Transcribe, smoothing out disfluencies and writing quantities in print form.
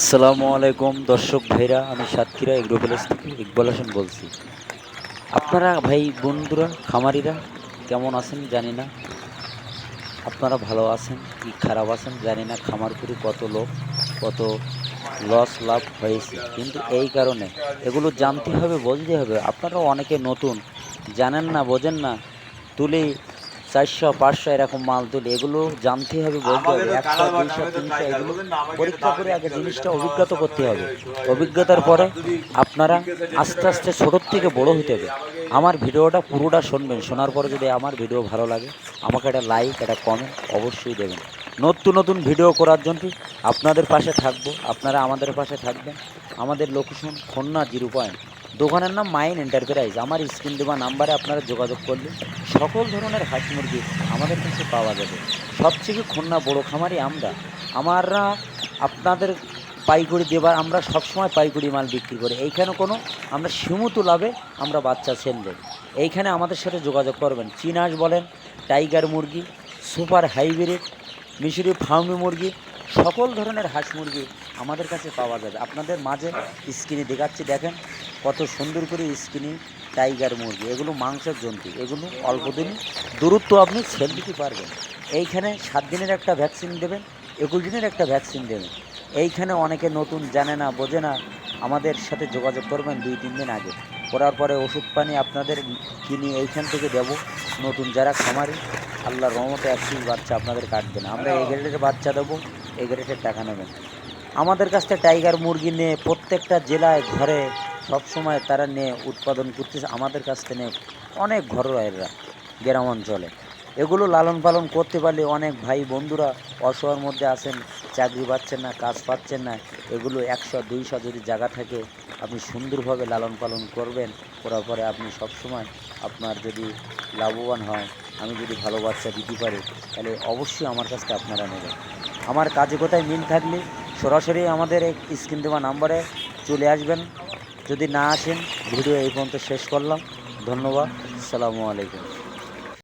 আসসালামু আলাইকুম দর্শক ভাইরা, আমি সাতক্ষীরা এগ্রো ভিলেজ থেকে ইকবাল হোসেন বলছি। আপনারা ভাই বন্ধুরা খামারিরা কেমন আছেন জানি না। আপনারা ভালো আছেন কি খারাপ আছেন জানি না। খামার করে কত লোক কত লস লাভ হয়েছে, কিন্তু এই কারণে এগুলো জানতে হবে, বুঝতে হবে। আপনারা অনেকে নতুন, জানেন না, বোঝেন না, তুলি 400 500 এরকম মাল তুলি। এগুলো জানতে হবে, বলতে হবে, 100 200 300 এগুলো পরীক্ষা করে আগে জিনিসটা অভিজ্ঞতা করতে হবে। অভিজ্ঞতার পরে আপনারা আস্তে আস্তে ছোটোর থেকে বড় হতে হবে। আমার ভিডিওটা পুরোটা শুনবেন, শোনার পরে যদি আমার ভিডিও ভালো লাগে আমাকে একটা লাইক একটা কমেন্ট অবশ্যই দেবেন। নতুন নতুন ভিডিও করার জন্য আপনাদের পাশে থাকবো, আপনারা আমাদের পাশে থাকবেন। আমাদের লোকেশন খুলনা 0 পয়েন্ট, দোকানের নাম মাইন এন্টারপ্রাইজ। আমার স্ক্রিন দেওয়া নাম্বারে আপনারা যোগাযোগ করলে সকল ধরনের হাঁস মুরগি আমাদের কাছে পাওয়া যাবে। সবথেকে খুলনা বড় খামারি আমরা আপনাদের পাইকারি দেবার, আমরা সবসময় পাইকারি মাল বিক্রি করি। এইখানে কোনো আমরা সীমিত লাভে আমরা বাচ্চা সেল দেই। এইখানে আমাদের সাথে যোগাযোগ করবেন। চিনাস বলেন, টাইগার মুরগি, সুপার হাইব্রিড, মিশরি ফার্মি মুরগি, সকল ধরনের হাঁস মুরগি আমাদের কাছে পাওয়া যাবে। আপনাদের মাঝে স্ক্রিনে দেখাচ্ছি, দেখেন কত সুন্দর করে স্ক্রিনে টাইগার মুরগি। এগুলো মাংসের জন্তু, এগুলো অল্প দিনে দূরত্ব আপনি সেল দিতে পারবেন। এইখানে 7 দিনের একটা ভ্যাকসিন দেবেন, 21 দিনের একটা ভ্যাকসিন দেবেন। এইখানে অনেকে নতুন, জানে না, বোঝে না। আমাদের সাথে যোগাযোগ করবেন 2-3 দিন আগে, করার পরে ওষুধ পানি আপনাদের কিনে এইখান থেকে দেবো। নতুন যারা খামারি, আল্লাহর রহমতে 1 পিস বাচ্চা আপনাদের কাটবে না। আমরা এই গ্রেডের বাচ্চা দেবো, এই গ্রেডের টাকা নেবেন। আমাদের কাছ থেকে টাইগার মুরগি নিয়ে প্রত্যেকটা জেলায় ঘরে সবসময় তারা নিয়ে উৎপাদন করতেছে। আমাদের কাছ থেকে অনেক ঘরোয়ারা গ্রাম অঞ্চলে এগুলো লালন পালন করতে পারলে অনেক ভাই বন্ধুরা অসহায়ের মধ্যে আছেন, চাকরি পাচ্ছেন না, কাজ পাচ্ছেন না। এগুলো 100 200 যদি জায়গা থাকে আপনি সুন্দরভাবে লালন পালন করবেন, করার পরে আপনি সবসময় আপনার যদি লাভবান হয়, আমি যদি ভালো বাচ্চা দিতে পারি, তাহলে অবশ্যই আমার কাছ থেকে আপনারা নেবেন। আমার কাজে কোথায় মিল থাকলে সরাসরি আমাদের এই স্ক্রিন দেওয়া নাম্বারে চলে আসবেন। যদি না আসেন, ভিডিও এই পর্যন্ত শেষ করলাম। ধন্যবাদ। আসসালামু আলাইকুম।